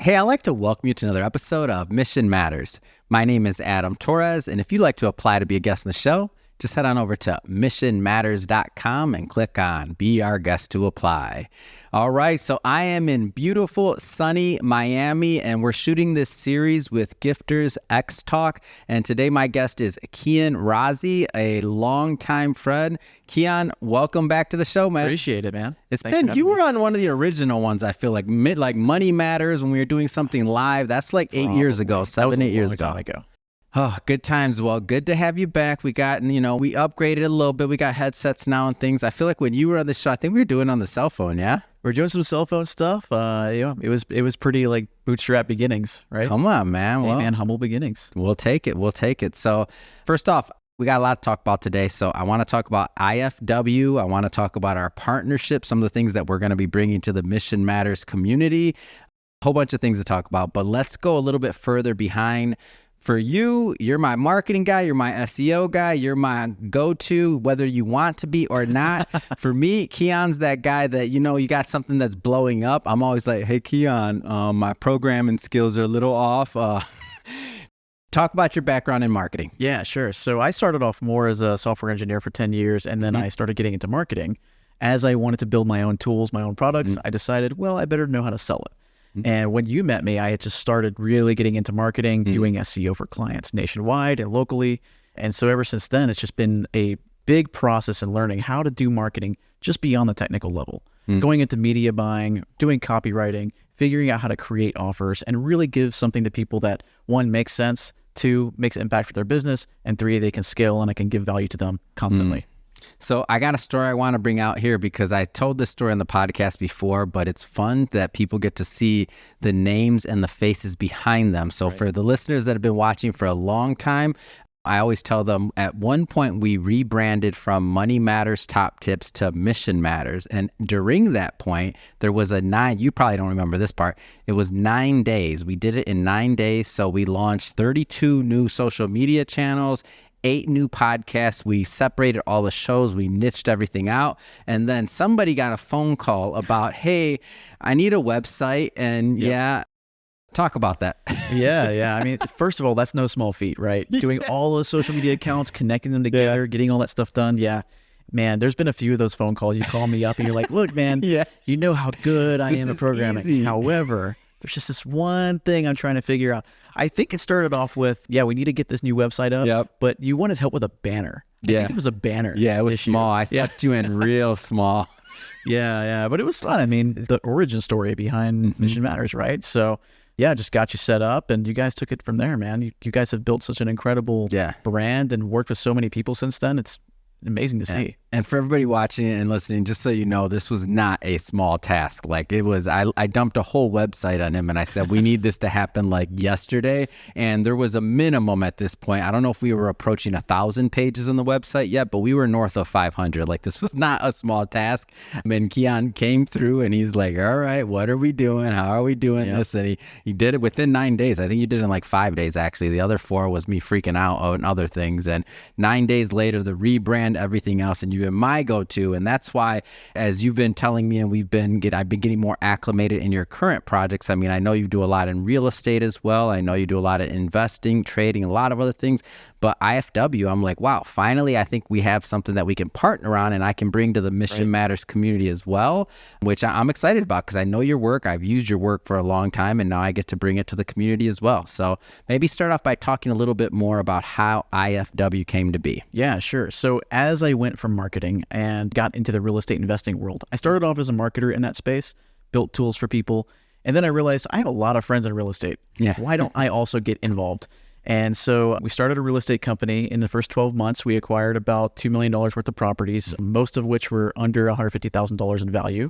Hey, I'd like to welcome you to another episode of Mission Matters. My name is Adam Torres, and if you'd like to apply to be a guest on the show, just head on over to missionmatters.com and click on Be Our Guest to apply. All right, so I am in beautiful, sunny Miami, and we're shooting this series with GifterX Talks. And today my guest is Keyan Razi, a longtime friend. Keyan, welcome back to the show, man. Appreciate it, man. You were on one of the original ones, I feel like, Money Matters, when we were doing something live. That's like 8 years ago, 7, 8 years ago. Oh, good times. Well, good to have you back. We got, we upgraded a little bit. We got headsets now and things. I feel like when you were on the show, I think we were doing it on the cell phone, yeah? We're doing some cell phone stuff. It was pretty like bootstrap beginnings, right? Come on, man. Hey, man, humble beginnings. We'll take it. So first off, we got a lot to talk about today. So I want to talk about IFW. I want to talk about our partnership, some of the things that we're going to be bringing to the Mission Matters community, a whole bunch of things to talk about. But let's go a little bit further behind. For you, you're my marketing guy, you're my SEO guy, you're my go-to, whether you want to be or not. For me, Keyan's that guy that, you got something that's blowing up. I'm always like, hey, Keyan, my programming skills are a little off. Talk about your background in marketing. Yeah, sure. So I started off more as a software engineer for 10 years, and then I started getting into marketing. As I wanted to build my own tools, my own products, I decided, well, I better know how to sell it. And when you met me, I had just started really getting into marketing, doing SEO for clients nationwide and locally. And so ever since then, it's just been a big process in learning how to do marketing just beyond the technical level, going into media buying, doing copywriting, figuring out how to create offers and really give something to people that, one, makes sense, two, makes impact for their business, and three, they can scale and I can give value to them constantly. So I got a story I want to bring out here because I told this story on the podcast before, but it's fun that people get to see the names and the faces behind them. So for the listeners that have been watching for a long time, I always tell them at one point we rebranded from Money Matters Top Tips to Mission Matters. And during that point, there was you probably don't remember this part. It was 9 days. We did it in 9 days. So we launched 32 new social media channels, 8 new podcasts. We separated all the shows. We niched everything out. And then somebody got a phone call about, hey, I need a website. And talk about that. Yeah. I mean, first of all, that's no small feat, right? Doing all those social media accounts, connecting them together, getting all that stuff done. Yeah. Man, there's been a few of those phone calls. You call me up and you're like, look, man, you know how good I am at programming. Easy. However, there's just this one thing I'm trying to figure out. I think it started off with, we need to get this new website up, but you wanted help with a banner. I think it was a banner. Yeah, it was small. I sucked you in real small. Yeah, but it was fun. I mean, the origin story behind Mission Matters, right? So, just got you set up and you guys took it from there, man. You guys have built such an incredible brand and worked with so many people since then. It's amazing to see. And for everybody watching and listening, just so you know, this was not a small task. Like it was, I dumped a whole website on him and I said, we need this to happen like yesterday. And there was a minimum at this point. I don't know if we were approaching 1,000 pages on the website yet, but we were north of 500. Like this was not a small task. And Keyan came through and he's like, all right, what are we doing? How are we doing this? And he did it within 9 days. I think you did it in like 5 days, actually. The other 4 was me freaking out on other things. And 9 days later, the rebrand, everything else, and you've been my go-to. And that's why, as you've been telling me, and I've been getting more acclimated in your current projects. I mean, I know you do a lot in real estate as well. I know you do a lot of investing, trading, a lot of other things. But IFW, I'm like, wow, finally, I think we have something that we can partner on and I can bring to the Mission Matters community as well, which I'm excited about because I know your work. I've used your work for a long time and now I get to bring it to the community as well. So maybe start off by talking a little bit more about how IFW came to be. Yeah, sure. So as I went from marketing and got into the real estate investing world, I started off as a marketer in that space, built tools for people. And then I realized I have a lot of friends in real estate. Yeah. Why don't I also get involved? And so we started a real estate company. In the first 12 months, we acquired about $2 million worth of properties, most of which were under $150,000 in value.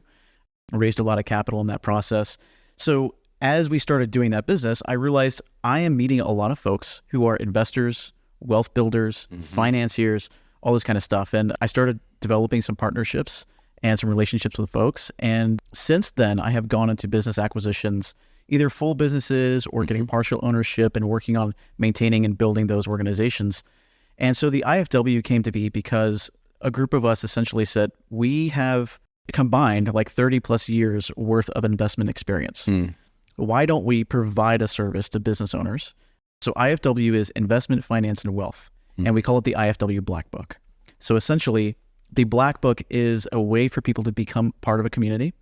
Raised a lot of capital in that process. So as we started doing that business, I realized I am meeting a lot of folks who are investors, wealth builders, financiers, all this kind of stuff. And I started developing some partnerships and some relationships with folks. And since then, I have gone into business acquisitions, either full businesses or getting partial ownership and working on maintaining and building those organizations. And so the IFW came to be because a group of us essentially said, we have combined like 30 plus years worth of investment experience. why don't we provide a service to business owners? So IFW is Investment, Finance, and Wealth, and we call it the IFW Black Book. So essentially, the Black Book is a way for people to become part of a community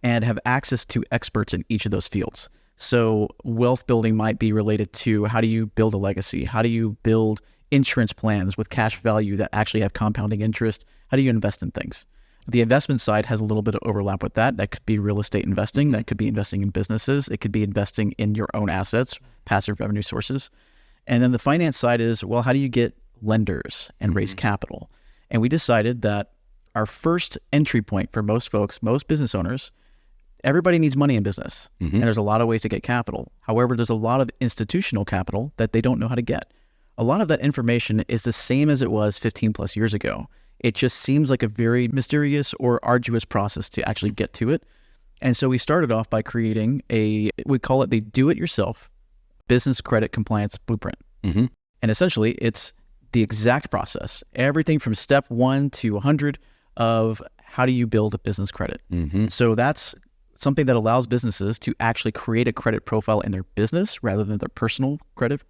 and have access to experts in each of those fields. So wealth building might be related to how do you build a legacy? How do you build insurance plans with cash value that actually have compounding interest? How do you invest in things? The investment side has a little bit of overlap with that. That could be real estate investing. That could be investing in businesses. It could be investing in your own assets, passive revenue sources. And then the finance side is, well, how do you get lenders and raise capital? And we decided that our first entry point for most folks, most business owners, everybody needs money in business. And there's a lot of ways to get capital. However, there's a lot of institutional capital that they don't know how to get. A lot of that information is the same as it was 15 plus years ago. It just seems like a very mysterious or arduous process to actually get to it. And so we started off by creating we call it the do-it-yourself business credit compliance blueprint. And essentially, it's the exact process, everything from step 1 to 100 of how do you build a business credit. So that's something that allows businesses to actually create a credit profile in their business rather than their personal credit,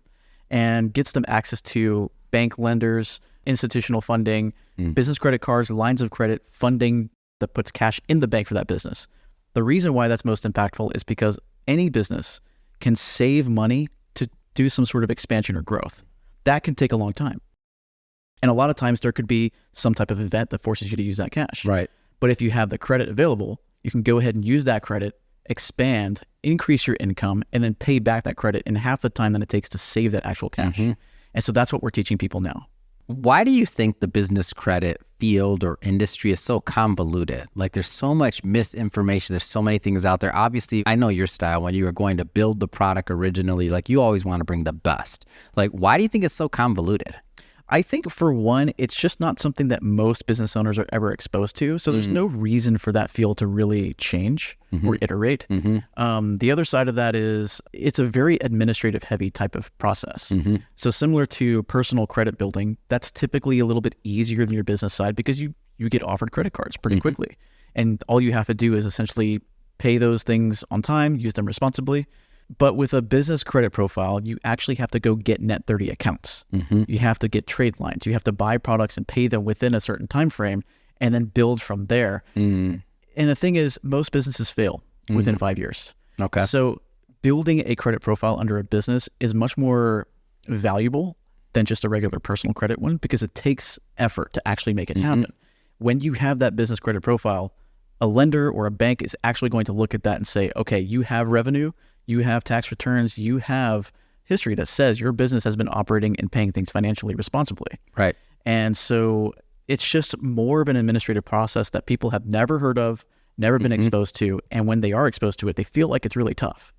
and gets them access to bank lenders, institutional funding, business credit cards, lines of credit, funding that puts cash in the bank for that business. The reason why that's most impactful is because any business can save money to do some sort of expansion or growth. That can take a long time. And a lot of times there could be some type of event that forces you to use that cash. Right. But if you have the credit available, you can go ahead and use that credit, expand, increase your income, and then pay back that credit in half the time than it takes to save that actual cash. And so that's what we're teaching people now. Why do you think the business credit field or industry is so convoluted? Like, there's so much misinformation. There's so many things out there. Obviously, I know your style. When you were going to build the product originally, like, you always want to bring the best. Like, why do you think it's so convoluted? I think for one, it's just not something that most business owners are ever exposed to. So there's no reason for that field to really change or iterate. The other side of that is it's a very administrative heavy type of process. So similar to personal credit building, that's typically a little bit easier than your business side because you get offered credit cards pretty quickly. And all you have to do is essentially pay those things on time, use them responsibly. But with a business credit profile, you actually have to go get net 30 accounts. You have to get trade lines. You have to buy products and pay them within a certain time frame and then build from there. And the thing is, most businesses fail within 5 years. Okay. So building a credit profile under a business is much more valuable than just a regular personal credit one because it takes effort to actually make it happen. When you have that business credit profile, a lender or a bank is actually going to look at that and say, okay, you have revenue, you have tax returns, you have history that says your business has been operating and paying things financially responsibly. Right. And so it's just more of an administrative process that people have never heard of, never been exposed to. And when they are exposed to it, they feel like it's really tough.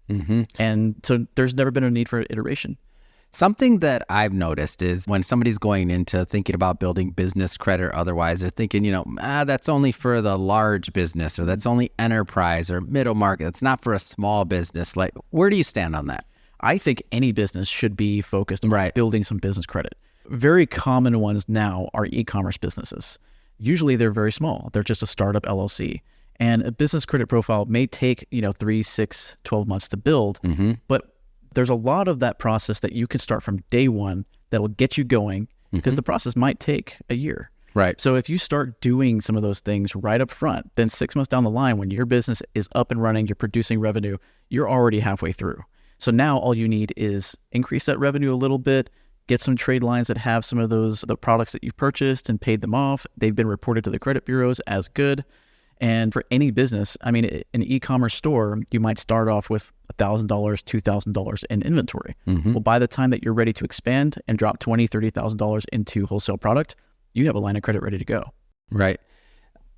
And so there's never been a need for iteration. Something that I've noticed is when somebody's going into thinking about building business credit or otherwise, they're thinking, that's only for the large business, or that's only enterprise or middle market. It's not for a small business. Like, where do you stand on that? I think any business should be focused on building some business credit. Very common ones now are e-commerce businesses. Usually they're very small. They're just a startup LLC. And a business credit profile may take, 3, 6, 12 months to build, but there's a lot of that process that you can start from day one that will get you going because the process might take a year. Right. So if you start doing some of those things right up front, then 6 months down the line, when your business is up and running, you're producing revenue, you're already halfway through. So now all you need is increase that revenue a little bit, get some trade lines that have some of the products that you've purchased and paid them off. They've been reported to the credit bureaus as good. And for any business, I mean, an e-commerce store, you might start off with $1,000, $2,000 in inventory. Well, by the time that you're ready to expand and drop $20,000, $30,000 into wholesale product, you have a line of credit ready to go. Right.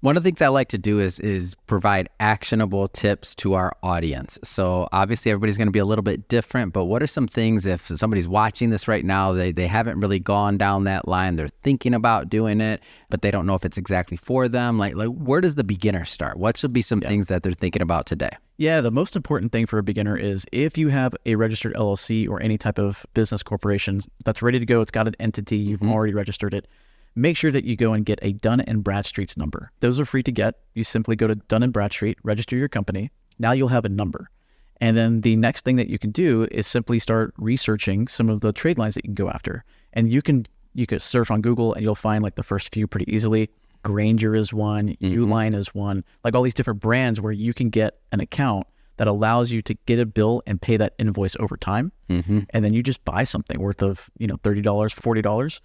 One of the things I like to do is provide actionable tips to our audience. So obviously everybody's going to be a little bit different, but what are some things if somebody's watching this right now, they haven't really gone down that line, they're thinking about doing it, but they don't know if it's exactly for them. Like where does the beginner start? What should be some things that they're thinking about today? Yeah, the most important thing for a beginner is if you have a registered LLC or any type of business corporation that's ready to go, it's got an entity, you've already registered it, make sure that you go and get a Dun & Bradstreet's number. Those are free to get. You simply go to Dun & Bradstreet, register your company. Now you'll have a number. And then the next thing that you can do is simply start researching some of the trade lines that you can go after. And you could search on Google and you'll find like the first few pretty easily. Granger is one, Uline is one, like all these different brands where you can get an account that allows you to get a bill and pay that invoice over time. And then you just buy something worth of, $30, $40,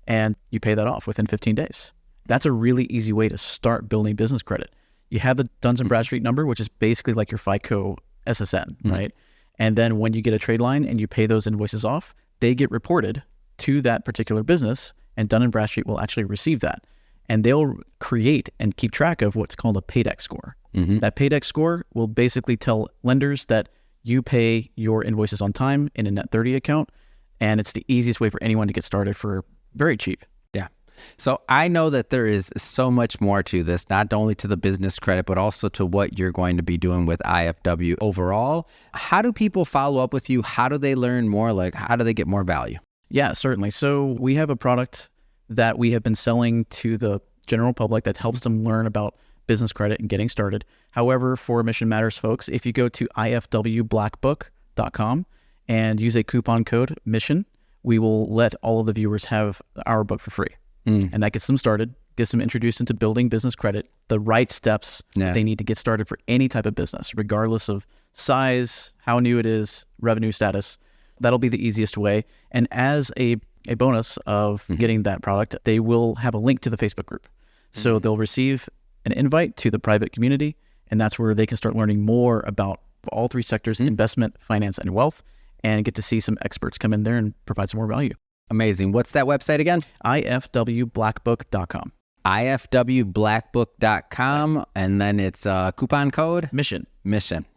and you pay that off within 15 days. That's a really easy way to start building business credit. You have the Duns & Bradstreet number, which is basically like your FICO SSN, right? And then when you get a trade line and you pay those invoices off, they get reported to that particular business, and Dun & Bradstreet will actually receive that. And they'll create and keep track of what's called a paydex score. That paydex score will basically tell lenders that you pay your invoices on time in a Net 30 account, and it's the easiest way for anyone to get started for very cheap. Yeah. So I know that there is so much more to this, not only to the business credit, but also to what you're going to be doing with IFW overall. How do people follow up with you? How do they learn more? Like, how do they get more value? Yeah, certainly. So we have a product that we have been selling to the general public that helps them learn about business credit and getting started. However, for Mission Matters folks, if you go to ifwblackbook.com and use a coupon code MISSION, we will let all of the viewers have our book for free. And that gets them started, gets them introduced into building business credit, the right steps that they need to get started for any type of business, regardless of size, how new it is, revenue status. That'll be the easiest way. And as a bonus of getting that product, they will have a link to the Facebook group. So they'll receive an invite to the private community, and that's where they can start learning more about all three sectors, investment, finance, and wealth, and get to see some experts come in there and provide some more value. Amazing. What's that website again? ifwblackbook.com. ifwblackbook.com, and then it's coupon code? Mission.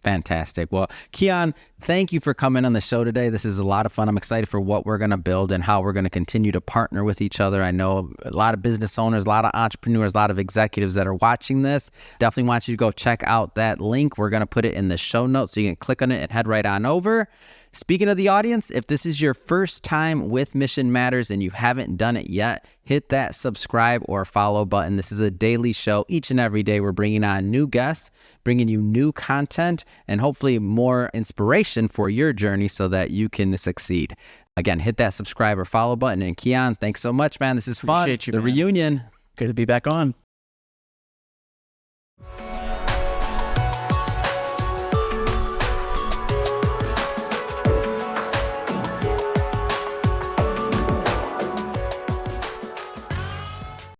Fantastic. Well, Keyan, thank you for coming on the show today. This is a lot of fun. I'm excited for what we're going to build and how we're going to continue to partner with each other. I know a lot of business owners, a lot of entrepreneurs, a lot of executives that are watching this. Definitely want you to go check out that link. We're going to put it in the show notes so you can click on it and head right on over. Speaking of the audience, if this is your first time with Mission Matters and you haven't done it yet, hit that subscribe or follow button. This is a daily show. Each and every day, we're bringing on new guests, bringing you new content, and hopefully more inspiration for your journey so that you can succeed. Again, hit that subscribe or follow button. And Keyan, thanks so much, man. This is fun. Appreciate you, the man. reunion. Good to be back on.